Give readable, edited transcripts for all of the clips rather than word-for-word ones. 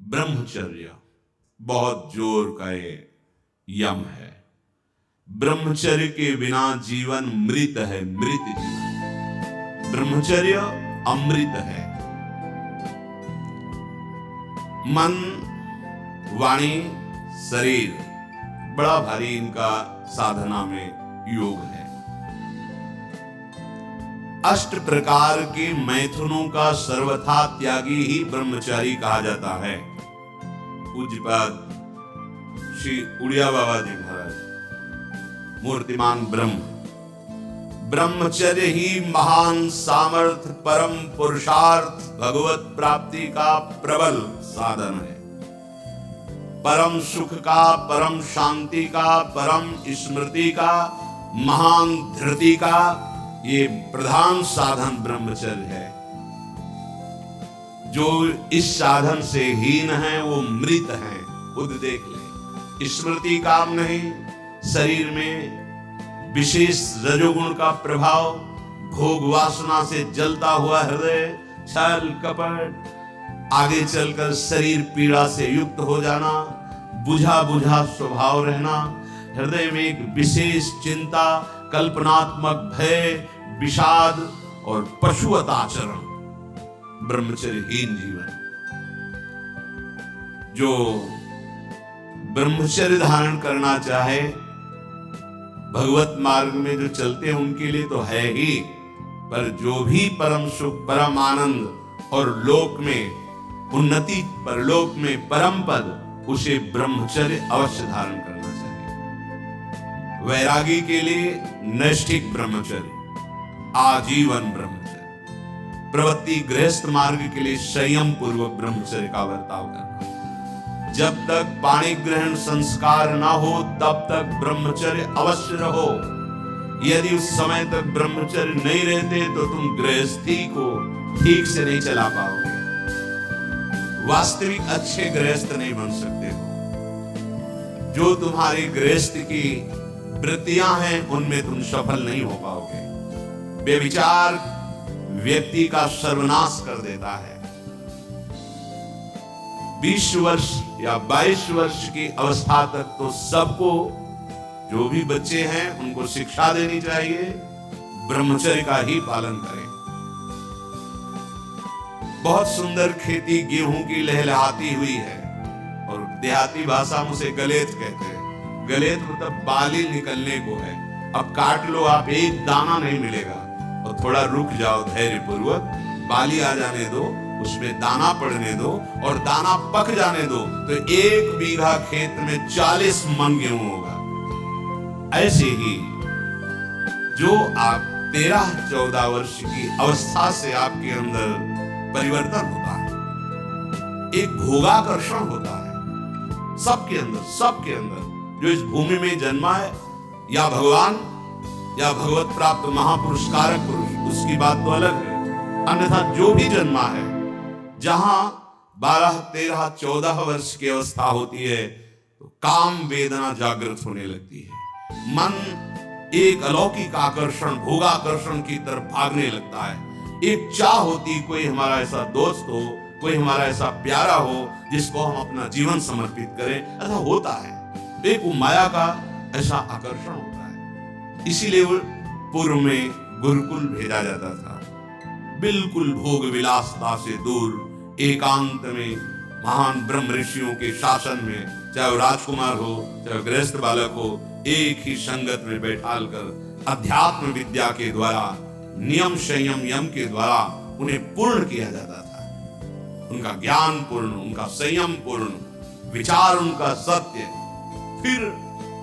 ब्रह्मचर्य बहुत जोर का ये यम है। ब्रह्मचर्य के बिना जीवन मृत है, मृत जीवन। ब्रह्मचर्य अमृत है। मन, वाणी, शरीर बड़ा भारी इनका साधना में योग है। अष्ट प्रकार के मैथुनों का सर्वथा त्यागी ही ब्रह्मचारी कहा जाता है। पूज्यपाद श्री उड़िया बाबा जी महाराज मूर्तिमान ब्रह्मचर्य ही महान सामर्थ्य, परम पुरुषार्थ, भगवत प्राप्ति का प्रबल साधन है। परम सुख का, परम शांति का, परम स्मृति का, महान धृति का ये प्रधान साधन ब्रह्मचर्य है। जो इस साधन से हीन है वो मृत है, खुद देख ले। स्मृति काम नहीं, शरीर में विशेष रजोगुण का प्रभाव, भोग वासना से जलता हुआ हृदय, छल कपट, आगे चलकर शरीर पीड़ा से युक्त हो जाना, बुझा बुझा स्वभाव रहना, हृदय में एक विशेष चिंता, कल्पनात्मक भय, विषाद और पशुवत आचरण, ब्रह्मचर्यहीन जीवन। जो ब्रह्मचर्य धारण करना चाहे, भगवत मार्ग में जो चलते हैं उनके लिए तो है ही, पर जो भी परम सुख, परम आनंद और लोक में उन्नति, परलोक में परम पद, उसे ब्रह्मचर्य अवश्य धारण करना चाहिए। वैरागी के लिए नैष्ठिक ब्रह्मचर्य, आजीवन ब्रह्मचर्य। प्रवृत्ति गृहस्थ मार्ग के लिए संयम पूर्वक ब्रह्मचर्य का बर्ताव करना। जब तक पाणी ग्रहण संस्कार ना हो तब तक ब्रह्मचर्य अवश्य रहो। यदि उस समय तक ब्रह्मचर्य नहीं रहते तो तुम गृहस्थी को ठीक से नहीं चला पाओगे, वास्तविक अच्छे गृहस्थ नहीं बन सकते हो। जो तुम्हारी गृहस्थ की वृत्तियां हैं उनमें तुम सफल नहीं हो पाओगे। बेविचार व्यक्ति का सर्वनाश कर देता है। 20 वर्ष या 22 वर्ष की अवस्था तक तो सबको, जो भी बच्चे हैं उनको शिक्षा देनी चाहिए, ब्रह्मचर्य का ही पालन करें। बहुत सुंदर खेती गेहूं की लहलहाती हुई है और देहाती भाषा में उसे गलेत कहते हैं। गलेत मतलब बाली निकलने को है। अब काट लो आप, एक दाना नहीं मिलेगा, और थोड़ा रुक जाओ धैर्य पूर्वक, बाली आ जाने दो, उसमें दाना पड़ने दो और दाना पक जाने दो, तो 1 बीघा खेत में 40 मन गेहूं होगा। ऐसे ही जो आप 13-14 वर्ष की अवस्था से आपके अंदर परिवर्तन होता है, एक भोगाकर्षण होता है सबके अंदर जो इस भूमि में जन्मा है, या भगवान या भगवत प्राप्त महापुरुष कारक पुरुष, उसकी बात तो अलग है। अन्यथा जो भी जन्मा है, जहां 12, 13, 14 वर्ष की अवस्था होती है तो काम वेदना जागृत होने लगती है। मन एक अलौकिक आकर्षण, भोगाकर्षण की तरफ भागने लगता है। एक चाह होती, कोई हमारा ऐसा दोस्त हो, कोई हमारा ऐसा प्यारा हो जिसको हम अपना जीवन समर्पित करें। ऐसा होता है, एक माया का ऐसा आकर्षण होता है। इसीलिए वो पूर्व में गुरुकुल भेजा जाता था, बिल्कुल भोग विलासता से दूर, एकांत में महान ब्रह्म ऋषियों के शासन में, चाहे वो राजकुमार हो चाहे गृहस्थ बालक हो, एक ही संगत में बैठाल कर अध्यात्म विद्या के द्वारा, नियम संयम यम के द्वारा उन्हें पूर्ण किया जाता था। उनका ज्ञान पूर्ण, उनका संयम पूर्ण, विचार उनका सत्य, फिर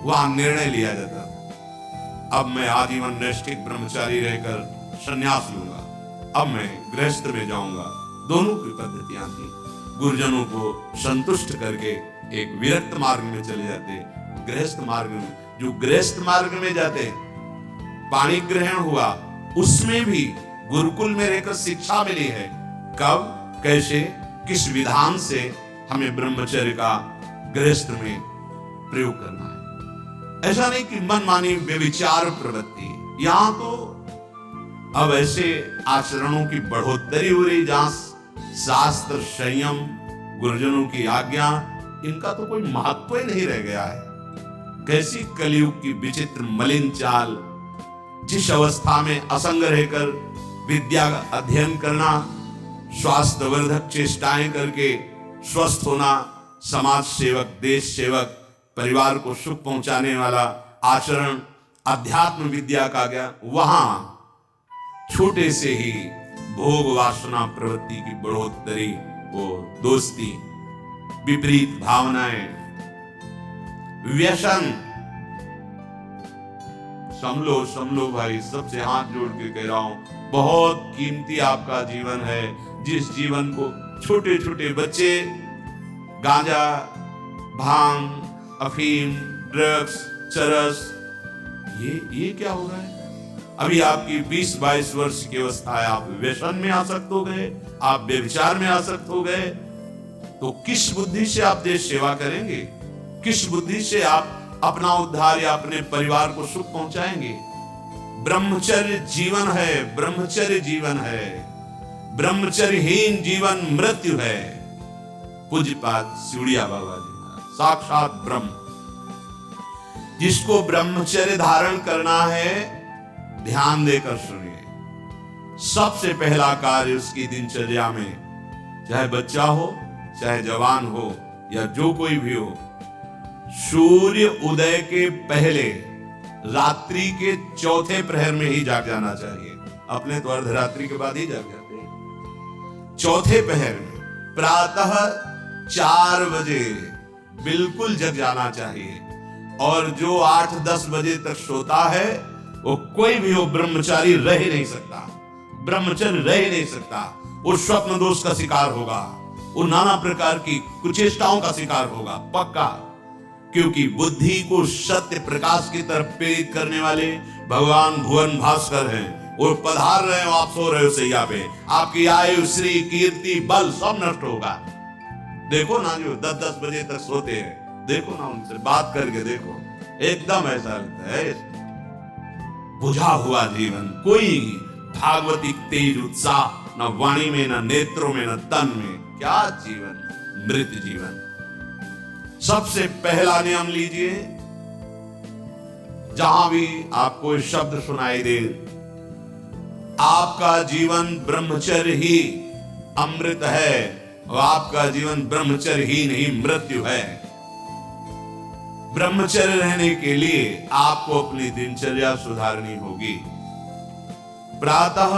वहां निर्णय लिया जाता था। अब मैं आजीवन नैष्ठिक ब्रह्मचारी रहकर संन्यास लूंगा, अब मैं गृहस्थ में जाऊंगा। दोनों की पद्धतियां थी। गुरुजनों को संतुष्ट करके एक विरक्त मार्ग में चले जाते, गृहस्थ मार्ग में। जो गृहस्थ मार्ग में जाते, पाणी ग्रहण हुआ, उसमें भी गुरुकुल में रहकर शिक्षा मिली है। कब, कैसे, किस विधान से हमें ब्रह्मचर्य का गृहस्थ में प्रयोग करना है। ऐसा नहीं कि मनमानी व्यभिचार प्रवृत्ति। यहां तो अब ऐसे आचरणों की बढ़ोतरी हो रही जहां शास्त्र, संयम, गुरुजनों की आज्ञा, इनका तो कोई महत्व ही नहीं रह गया है। कैसी कलयुग की विचित्र मलिन चाल। जिस अवस्था में असंग रहकर विद्या अध्ययन करना, स्वास्थ्यवर्धक चेष्टाएं करके स्वस्थ होना, समाज सेवक, देश सेवक, परिवार को सुख पहुंचाने वाला आचरण, अध्यात्म विद्या का ज्ञान, वहां छोटे से ही भोग वासना प्रवृत्ति की बढ़ोतरी, वो दोस्ती, विपरीत भावनाएं, व्यसन। समलो भाई, सबसे हाथ जोड़ के कह रहा हूं, बहुत कीमती आपका जीवन है। जिस जीवन को छोटे छोटे बच्चे गांजा, भांग, अफीम, ड्रग्स, चरस, ये क्या हो रहा है? अभी आपकी 20-22 वर्ष की अवस्था है, आप व्यसन में आसक्त हो गए, आप व्यभिचार में आसक्त हो गए, तो किस बुद्धि से आप देश सेवा करेंगे? किस बुद्धि से आप अपना उद्धार या अपने परिवार को सुख पहुंचाएंगे? ब्रह्मचर्य जीवन है, ब्रह्मचर्य जीवन है। ब्रह्मचर्यहीन जीवन मृत्यु है। पूज्यपाद सिउड़िया बाबा जी महाराज, साक्षात ब्रह्म। जिसको ब्रह्मचर्य धारण करना है, ध्यान देकर सुनिए। सबसे पहला कार्य उसकी दिनचर्या में, चाहे बच्चा हो, चाहे जवान हो, या जो कोई भी हो, सूर्य उदय के पहले रात्रि के चौथे प्रहर में ही जाग जाना चाहिए। अपने तो अर्धरात्रि के बाद ही जाग जाते हैं। चौथे प्रहर में प्रातः 4 बजे बिल्कुल जग जाना चाहिए। और जो 8-10 बजे तक सोता है, वो कोई भी हो, ब्रह्मचारी रह ही नहीं सकता, ब्रह्मचर्य रह ही नहीं सकता। वो स्वप्न दोष का शिकार होगा, वो नाना प्रकार की कुचेष्टाओं का शिकार होगा, पक्का। क्योंकि बुद्धि को सत्य प्रकाश की तरफ प्रेरित करने वाले भगवान भुवन भास्कर हैं। वो पधार रहे हो, आप सो रहे हो सैया पे, आपकी आयु, श्री, कीर्ति, बल सब नष्ट होगा। देखो ना, जो 10-10 बजे तक सोते हैं, देखो ना, उनसे बात करके देखो, एकदम ऐसा लगता है बुझा हुआ जीवन, कोई भागवतिक तेज उत्साह न वाणी में, न नेत्रों में, न तन में। क्या जीवन, मृत जीवन। सबसे पहला नियम लीजिए, जहां भी आपको शब्द सुनाई दे, आपका जीवन ब्रह्मचर्य ही अमृत है, और आपका जीवन ब्रह्मचर्य ही नहीं मृत्यु है। ब्रह्मचर्य रहने के लिए आपको अपनी दिनचर्या सुधारनी होगी। प्रातः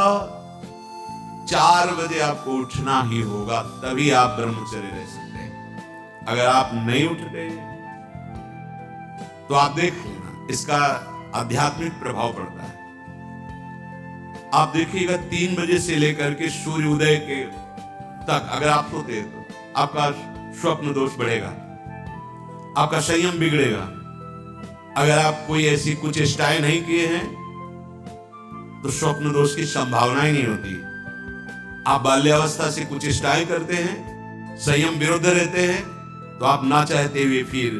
4 बजे आपको उठना ही होगा, तभी आप ब्रह्मचर्य रह सकते हैं। अगर आप नहीं उठते तो आप देख लेना, इसका आध्यात्मिक प्रभाव पड़ता है। आप देखिएगा 3 बजे से लेकर के सूर्य उदय के तक अगर आप सोते हैं तो आपका स्वप्न दोष बढ़ेगा, आपका संयम बिगड़ेगा। अगर आप कोई ऐसी कुछ चेष्टाएं नहीं किए हैं तो स्वप्न दोष की संभावना ही नहीं होती। आप बाल्यावस्था से कुछ चेष्टाएं करते हैं, संयम विरुद्ध रहते हैं, तो आप ना चाहते हुए फिर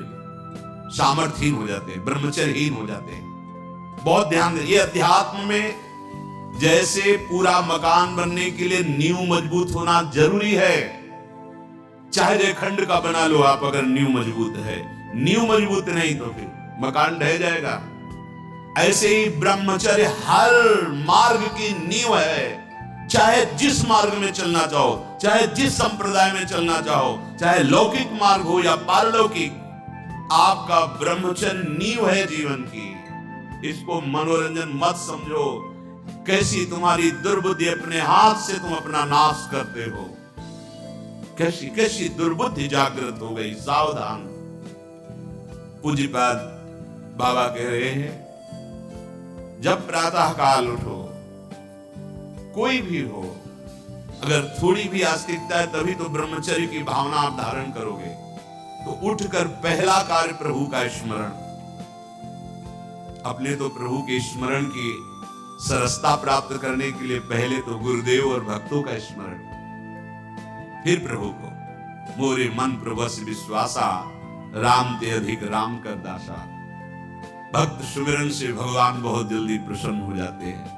सामर्थ्यहीन हो जाते हैं, ब्रह्मचर्यहीन हो जाते हैं। बहुत ध्यान दें, ये अध्यात्म में जैसे पूरा मकान बनने के लिए नींव मजबूत होना जरूरी है, चाहे रेखंड का बना लो आप, अगर नींव मजबूत है। नींव मजबूत नहीं तो फिर मकान ढह जाएगा। ऐसे ही ब्रह्मचर्य हर मार्ग की नींव है। चाहे जिस मार्ग में चलना चाहो, चाहे जिस संप्रदाय में चलना चाहो, चाहे लौकिक मार्ग हो या पारलौकिक, आपका ब्रह्मचर्य नींव है जीवन की। इसको मनोरंजन मत समझो। कैसी तुम्हारी दुर्बुद्धि, अपने हाथ से तुम अपना नाश करते हो। कैसी कैसी दुर्बुद्धि जागृत हो गई, सावधान। पूज्यपाद बाबा कह रहे हैं, जब प्रातः काल उठो, कोई भी हो, अगर थोड़ी भी आस्तिकता है तभी तो ब्रह्मचर्य की भावना आप धारण करोगे। तो उठकर पहला कार्य प्रभु का स्मरण। अपने तो प्रभु के स्मरण की सरसता प्राप्त करने के लिए पहले तो गुरुदेव और भक्तों का स्मरण, फिर प्रभु को। मोरे मन प्रभु विश्वासा, राम ते अधिक राम कर दासा। भक्त सुमिरन से भगवान बहुत जल्दी प्रसन्न हो जाते हैं।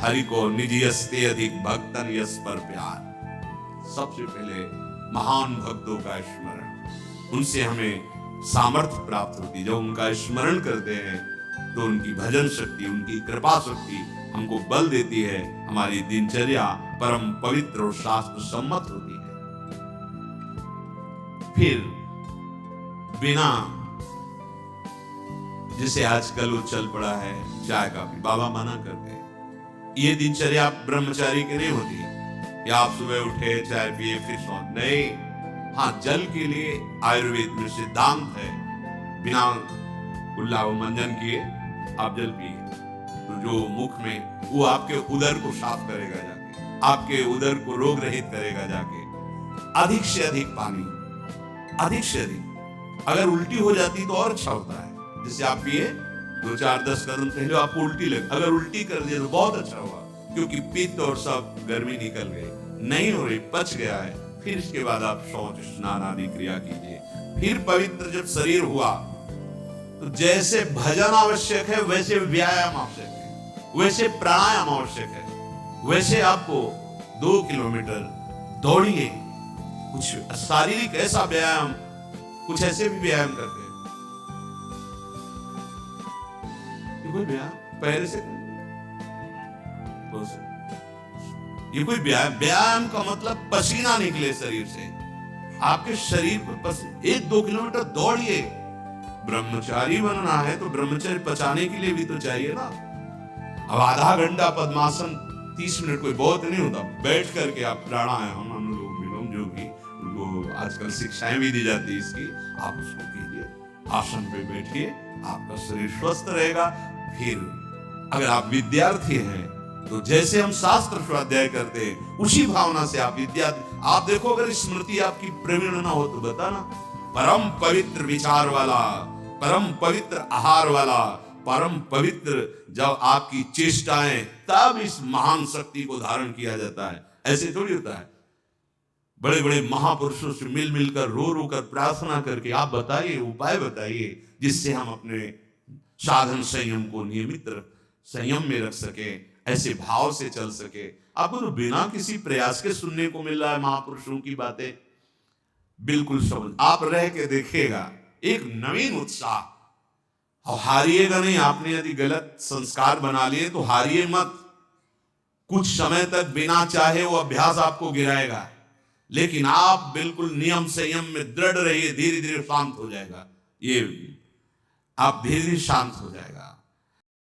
हरि को निज यस्ते अधिक भक्तन यस पर प्यार। सबसे पहले महान भक्तों का स्मरण, उनसे हमें सामर्थ्य प्राप्त होती है। जब उनका स्मरण करते हैं तो उनकी भजन शक्ति, उनकी कृपा शक्ति हमको बल देती है, हमारी दिनचर्या परम पवित्र और शास्त्र सम्मत होती है। फिर बिना, जिसे आजकल वो चल पड़ा है चाय काफी, बाबा मना करते हैं, ये दिनचर्या ब्रह्मचारी की नहीं होती कि आप सुबह उठे चाय पिए फिर सो, नहीं। हाँ, जल के लिए आयुर्वेद में सिद्धांत है, बिना कुल्ला व मंजन किए आप जल पिए तो जो मुख में, वो आपके उदर को साफ करेगा जाके, आपके उदर को रोग रहित करेगा जाके। अधिक से अधिक पानी, अधिक से अधिक। अगर उल्टी हो जाती तो और अच्छा होता है, जैसे आप पिए 2-4-10 कदम पहले आपको उल्टी लगे, अगर उल्टी कर दिया तो बहुत अच्छा हुआ, क्योंकि पित्त और सब गर्मी निकल गई, नहीं हो रही, पच गया है। फिर इसके बाद आप शौच स्नान आदि क्रिया कीजिए। फिर पवित्र जब शरीर हुआ तो जैसे भजन आवश्यक है वैसे व्यायाम आवश्यक है, वैसे प्राणायाम आवश्यक है, वैसे आपको 2 किलोमीटर दौड़िए। कुछ शारीरिक ऐसा व्यायाम, कुछ ऐसे भी व्यायाम करते हैं, कोई व्यायाम पैर से, ये कोई व्यायाम का मतलब पसीना निकले शरीर से, आपके शरीर पर 1-2 किलोमीटर दौड़िए। ब्रह्मचारी बनना है तो ब्रह्मचर्य पचाने के लिए भी तो चाहिए ना। अब आधा घंटा पद्मासन 30 मिनट कोई बहुत नहीं होता, बैठ करके आप प्राणायाम, अनुलोम विलोम, जो भी उनको आजकल शिक्षाएं भी दी जाती है इसकी, आप उसको कीजिए। आसन पे बैठिए, आपका शरीर स्वस्थ रहेगा। फिर अगर आप विद्यार्थी हैं तो जैसे हम शास्त्र स्वाध्याय करते हैं उसी भावना से आप विद्यार्थी, आप देखो अगर स्मृति आपकी प्रवीण ना हो तो बताना। परम पवित्र विचार वाला, परम पवित्र आहार वाला, परम पवित्र जब आपकी चेष्टाएं, तब इस महान शक्ति को धारण किया जाता है। ऐसे थोड़ी होता है। बड़े बड़े महापुरुषों से मिल मिलकर रो रो कर प्रार्थना करके आप बताइए, उपाय बताइए जिससे हम अपने साधन संयम को नियमित संयम में रख सके, ऐसे भाव से चल सके। आपको तो बिना किसी प्रयास के सुनने को मिल रहा है महापुरुषों की बातें, बिल्कुल समझ, आप रह के देखिएगा, एक नवीन उत्साह। और हारिएगा नहीं, आपने यदि गलत संस्कार बना लिए तो हारिए मत। कुछ समय तक बिना चाहे वो अभ्यास आपको गिराएगा, लेकिन आप बिल्कुल नियम संयम में दृढ़ रहिए, धीरे धीरे शांत हो जाएगा। ये आप धीरे धीरे शांत हो जाएगा।